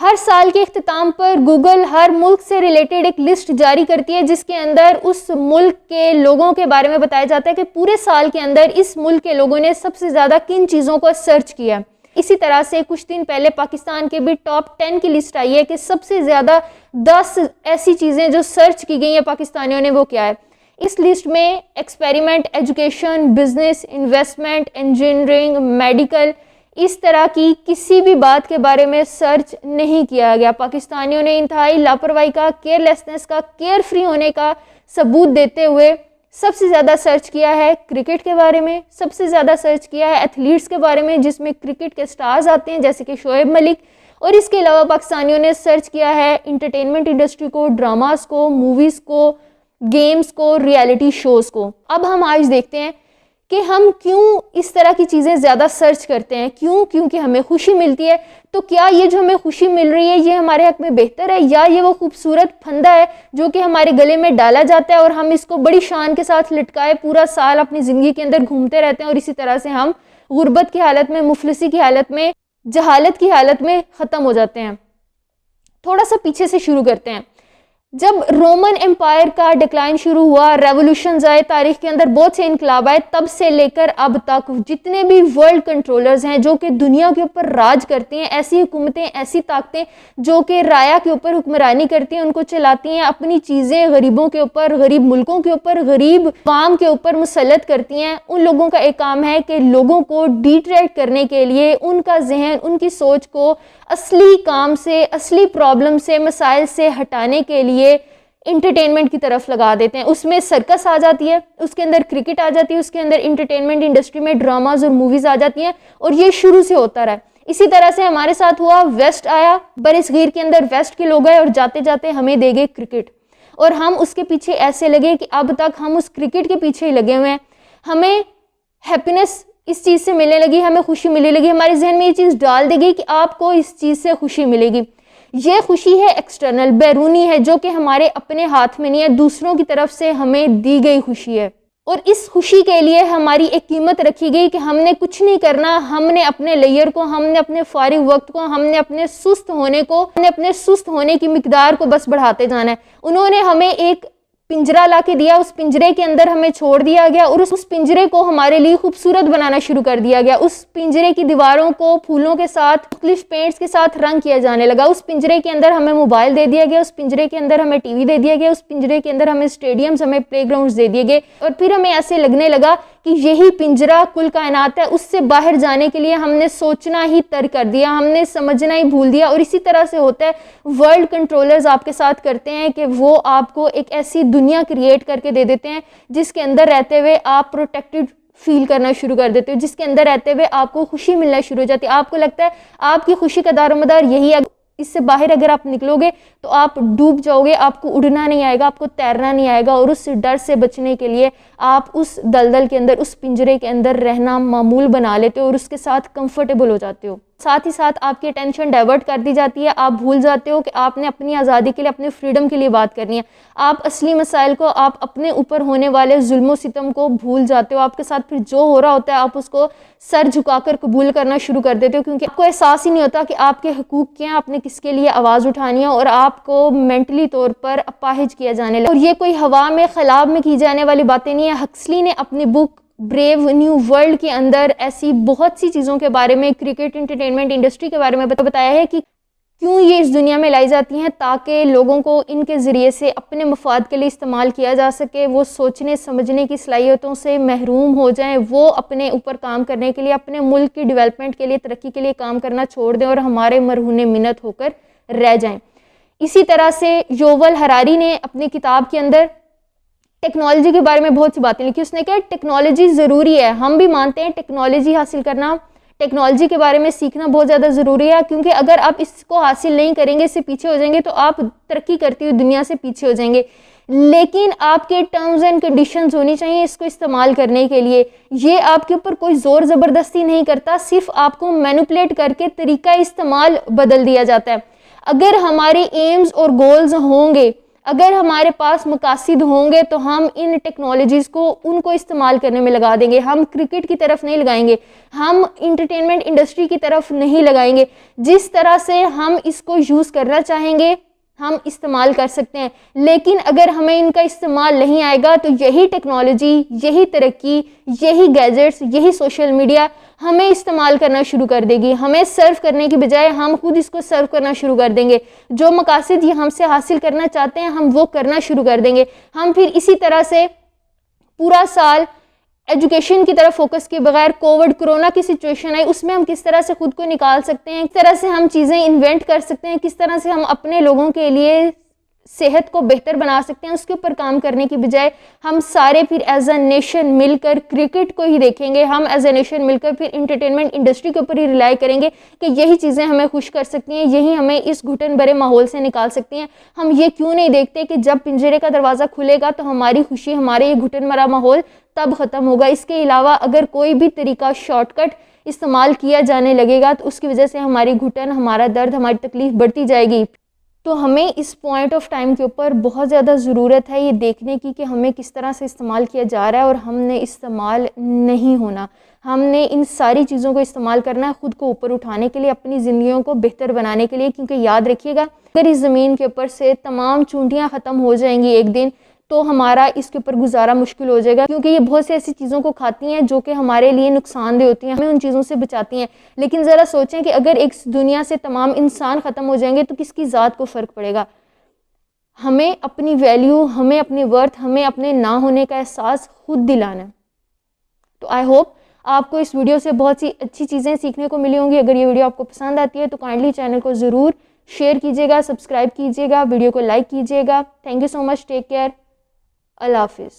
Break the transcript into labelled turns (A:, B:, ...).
A: ہر سال کے اختتام پر گوگل ہر ملک سے ریلیٹڈ ایک لسٹ جاری کرتی ہے جس کے اندر اس ملک کے لوگوں کے بارے میں بتایا جاتا ہے کہ پورے سال کے اندر اس ملک کے لوگوں نے سب سے زیادہ کن چیزوں کو سرچ کیا. اسی طرح سے کچھ دن پہلے پاکستان کے بھی ٹاپ 10 کی لسٹ آئی ہے کہ سب سے زیادہ 10 ایسی چیزیں جو سرچ کی گئی ہیں پاکستانیوں نے وہ کیا ہے. اس لسٹ میں experiment, education, business, investment, engineering, medical, اس طرح کی کسی بھی بات کے بارے میں سرچ نہیں کیا گیا. پاکستانیوں نے انتہائی لاپرواہی کا، کیئر لیسنس کا، کیئر فری ہونے کا ثبوت دیتے ہوئے سب سے زیادہ سرچ کیا ہے کرکٹ کے بارے میں، سب سے زیادہ سرچ کیا ہے ایتھلیٹس کے بارے میں جس میں کرکٹ کے سٹارز آتے ہیں جیسے کہ شعیب ملک، اور اس کے علاوہ پاکستانیوں نے سرچ کیا ہے انٹرٹینمنٹ انڈسٹری کو، ڈراماز کو، موویز کو، گیمز کو، ریالٹی شوز کو. اب ہم آج دیکھتے ہیں کہ ہم کیوں اس طرح کی چیزیں زیادہ سرچ کرتے ہیں. کیونکہ ہمیں خوشی ملتی ہے. تو کیا یہ جو ہمیں خوشی مل رہی ہے یہ ہمارے حق میں بہتر ہے، یا یہ وہ خوبصورت پھندا ہے جو کہ ہمارے گلے میں ڈالا جاتا ہے اور ہم اس کو بڑی شان کے ساتھ لٹکائے پورا سال اپنی زندگی کے اندر گھومتے رہتے ہیں اور اسی طرح سے ہم غربت کی حالت میں، مفلسی کی حالت میں، جہالت کی حالت میں ختم ہو جاتے ہیں. تھوڑا سا پیچھے سے شروع کرتے ہیں. جب رومن امپائر کا ڈکلائن شروع ہوا، ریولوشنز آئے، تاریخ کے اندر بہت سے انقلاب آئے، تب سے لے کر اب تک جتنے بھی ورلڈ کنٹرولرز ہیں جو کہ دنیا کے اوپر راج کرتے ہیں، ایسی حکومتیں، ایسی طاقتیں جو کہ رایا کے اوپر حکمرانی کرتی ہیں، ان کو چلاتی ہیں، اپنی چیزیں غریبوں کے اوپر، غریب ملکوں کے اوپر، غریب عوام کے اوپر مسلط کرتی ہیں. ان لوگوں کا ایک کام ہے کہ لوگوں کو ڈیٹریکٹ کرنے کے لیے ان کا ذہن، ان کی سوچ کو اصلی کام سے، اصلی پرابلم سے، مسائل سے ہٹانے کے لیے انٹرٹینمنٹ کی طرف لگا دیتے ہیں. اس میں سرکس آ جاتی ہے، اس کے اندر کرکٹ آ جاتی ہے، اس کے اندر انٹرٹینمنٹ انڈسٹری میں ڈراماز اور موویز آ جاتی ہیں، اور یہ شروع سے ہوتا رہا. اسی طرح سے ہمارے ساتھ ہوا، ویسٹ آیا، بر صغیر کے اندر ویسٹ کے لوگ آئے اور جاتے جاتے ہمیں دے گئے کرکٹ، اور ہم اس کے پیچھے ایسے لگے کہ اب تک ہم اس کرکٹ کے پیچھے ہی لگے ہوئے ہیں. ہمیں ہیپینس اس چیز سے ملنے لگی، ہمیں خوشی ملنے لگی، ہمارے ذہن میں یہ چیز ڈال دی گئی کہ آپ کو اس چیز سے خوشی ملے گی. یہ خوشی ہے ایکسٹرنل، بیرونی ہے، جو کہ ہمارے اپنے ہاتھ میں نہیں ہے، دوسروں کی طرف سے ہمیں دی گئی خوشی ہے. اور اس خوشی کے لیے ہماری ایک قیمت رکھی گئی کہ ہم نے کچھ نہیں کرنا، ہم نے اپنے لیئر کو، ہم نے اپنے فارغ وقت کو، ہم نے اپنے سست ہونے کو، ہم نے اپنے سست ہونے کی مقدار کو بس بڑھاتے جانا ہے. انہوں نے ہمیں ایک پنجرا لا کے دیا، اس پنجرے کے اندر ہمیں چھوڑ دیا گیا اور اس پنجرے کو ہمارے لیے خوبصورت بنانا شروع کر دیا گیا. اس پنجرے کی دیواروں کو پھولوں کے ساتھ، مختلف پینٹس کے ساتھ رنگ کیا جانے لگا. اس پنجرے کے اندر ہمیں موبائل دے دیا گیا، اس پنجرے کے اندر ہمیں ٹی وی دے دیا گیا، اس پنجرے کے اندر ہمیں اسٹیڈیمز، ہمیں پلے گراؤنڈز دے دیے گئے، اور پھر ہمیں ایسے لگنے لگا کہ یہی پنجرا کل کائنات ہے. اس سے باہر جانے کے لیے ہم نے سوچنا ہی ترک کر دیا، ہم نے سمجھنا ہی بھول دیا. اور اسی طرح سے ہوتا ہے، ورلڈ کنٹرولرز آپ کے ساتھ کرتے ہیں کہ وہ آپ کو ایک ایسی دنیا کریٹ کر کے دے دیتے ہیں جس کے اندر رہتے ہوئے آپ پروٹیکٹڈ فیل کرنا شروع کر دیتے ہو، جس کے اندر رہتے ہوئے آپ کو خوشی ملنا شروع ہو جاتی ہے. آپ کو لگتا ہے آپ کی خوشی کا دار و مدار یہی ہے. اس سے باہر اگر آپ نکلو گے تو آپ ڈوب جاؤ گے، آپ کو اڑنا نہیں آئے گا، آپ کو تیرنا نہیں آئے گا. اور اس ڈر سے بچنے کے لیے آپ اس دلدل کے اندر، اس پنجرے کے اندر رہنا معمول بنا لیتے ہو اور اس کے ساتھ کمفرٹیبل ہو جاتے ہو. ساتھ ہی ساتھ آپ کی اٹینشن ڈائیورٹ کر دی جاتی ہے. آپ بھول جاتے ہو کہ آپ نے اپنی آزادی کے لیے، اپنے فریڈم کے لیے بات کرنی ہے. آپ اصلی مسائل کو، آپ اپنے اوپر ہونے والے ظلم و ستم کو بھول جاتے ہو. آپ کے ساتھ پھر جو ہو رہا ہوتا ہے آپ اس کو سر جھکا کر قبول کرنا شروع کر دیتے ہو، کیونکہ آپ کو احساس ہی نہیں ہوتا کہ آپ کے حقوق کیا ہیں، آپ نے کس کے لیے آواز اٹھانی ہے، اور آپ کو مینٹلی طور پر اپاہج کیا جانے لگا. اور یہ کوئی ہوا میں، خلاب میں کی جانے والی باتیں نہیں ہیں. ہکسلی نے اپنی بک بریو نیو ورلڈ کے اندر ایسی بہت سی چیزوں کے بارے میں، کرکٹ، انٹرٹینمنٹ انڈسٹری کے بارے میں بتایا ہے کہ کیوں یہ اس دنیا میں لائی جاتی ہیں، تاکہ لوگوں کو ان کے ذریعے سے اپنے مفاد کے لیے استعمال کیا جا سکے. وہ سوچنے سمجھنے کی صلاحیتوں سے محروم ہو جائیں، وہ اپنے اوپر کام کرنے کے لیے، اپنے ملک کی ڈیولپمنٹ کے لیے، ترقی کے لیے کام کرنا چھوڑ دیں اور ہمارے مرہون منت ہو کر رہ جائیں. اسی طرح سے یوول ہراری نے اپنی کتاب کے اندر ٹیکنالوجی کے بارے میں بہت سی باتیں لکھی. اس نے کہا ٹیکنالوجی ضروری ہے، ہم بھی مانتے ہیں ٹیکنالوجی حاصل کرنا، ٹیکنالوجی کے بارے میں سیکھنا بہت زیادہ ضروری ہے، کیونکہ اگر آپ اس کو حاصل نہیں کریں گے، اس سے پیچھے ہو جائیں گے، تو آپ ترقی کرتی ہوئی دنیا سے پیچھے ہو جائیں گے. لیکن آپ کے ٹرمز اینڈ کنڈیشنز ہونی چاہیے اس کو استعمال کرنے کے لیے. یہ آپ کے اوپر کوئی زور زبردستی نہیں کرتا، صرف آپ کو مینوپولیٹ کر کے طریقہ استعمال بدل دیا جاتا ہے. اگر ہمارے ایمز اور گولز ہوں گے، اگر ہمارے پاس مقاصد ہوں گے تو ہم ان ٹیکنالوجیز کو ان کو استعمال کرنے میں لگا دیں گے. ہم کرکٹ کی طرف نہیں لگائیں گے, ہم انٹرٹینمنٹ انڈسٹری کی طرف نہیں لگائیں گے. جس طرح سے ہم اس کو یوز کرنا چاہیں گے ہم استعمال کر سکتے ہیں, لیکن اگر ہمیں ان کا استعمال نہیں آئے گا تو یہی ٹیکنالوجی, یہی ترقی, یہی گیجٹس, یہی سوشل میڈیا ہمیں استعمال کرنا شروع کر دے گی. ہمیں سرو کرنے کی بجائے ہم خود اس کو سرو کرنا شروع کر دیں گے. جو مقاصد یہ ہم سے حاصل کرنا چاہتے ہیں ہم وہ کرنا شروع کر دیں گے. ہم پھر اسی طرح سے پورا سال ایجوکیشن کی طرف فوکس کے بغیر, کرونا کی سچویشن ہے اس میں ہم کس طرح سے خود کو نکال سکتے ہیں, کس طرح سے ہم چیزیں انوینٹ کر سکتے ہیں, کس طرح سے ہم اپنے لوگوں کے لیے صحت کو بہتر بنا سکتے ہیں, اس کے اوپر کام کرنے کی بجائے ہم سارے پھر ایز اے نیشن مل کر کرکٹ کو ہی دیکھیں گے. ہم ایز اے نیشن مل کر پھر انٹرٹینمنٹ انڈسٹری کے اوپر ہی ریلائی کریں گے کہ یہی چیزیں ہمیں خوش کر سکتی ہیں, یہی ہمیں اس گھٹن بھرے ماحول سے نکال سکتی ہیں. ہم یہ کیوں نہیں دیکھتے کہ جب پنجرے کا دروازہ کھلے گا تو ہماری خوشی, ہمارے یہ گھٹن بھرا ماحول تب ختم ہوگا. اس کے علاوہ اگر کوئی بھی طریقہ شارٹ کٹ استعمال کیا جانے لگے گا تو اس کی وجہ سے ہماری گھٹن, ہمارا درد, ہماری تکلیف بڑھتی جائے گی. تو ہمیں اس پوائنٹ آف ٹائم کے اوپر بہت زیادہ ضرورت ہے یہ دیکھنے کی کہ ہمیں کس طرح سے استعمال کیا جا رہا ہے, اور ہم نے استعمال نہیں ہونا. ہم نے ان ساری چیزوں کو استعمال کرنا ہے خود کو اوپر اٹھانے کے لیے, اپنی زندگیوں کو بہتر بنانے کے لیے. کیونکہ یاد رکھیے گا اگر اس زمین کے اوپر سے تمام چونٹیاں ختم ہو جائیں گی ایک دن تو ہمارا اس کے اوپر گزارا مشکل ہو جائے گا, کیونکہ یہ بہت سی ایسی چیزوں کو کھاتی ہیں جو کہ ہمارے لیے نقصان دہ ہوتی ہیں, ہمیں ان چیزوں سے بچاتی ہیں. لیکن ذرا سوچیں کہ اگر ایک دنیا سے تمام انسان ختم ہو جائیں گے تو کس کی ذات کو فرق پڑے گا. ہمیں اپنی ویلیو, ہمیں اپنی ورتھ, ہمیں اپنے نہ ہونے کا احساس خود دلانا ہے. تو آئی ہوپ آپ کو اس ویڈیو سے بہت سی اچھی چیزیں سیکھنے کو ملی ہوں گی. اگر یہ ویڈیو آپ کو پسند آتی ہے تو کائنڈلی چینل کو ضرور شیئر کیجیے گا, سبسکرائب کیجیے گا, ویڈیو کو لائک کیجیے گا. Thank you so much, take care, اللہ حافظ.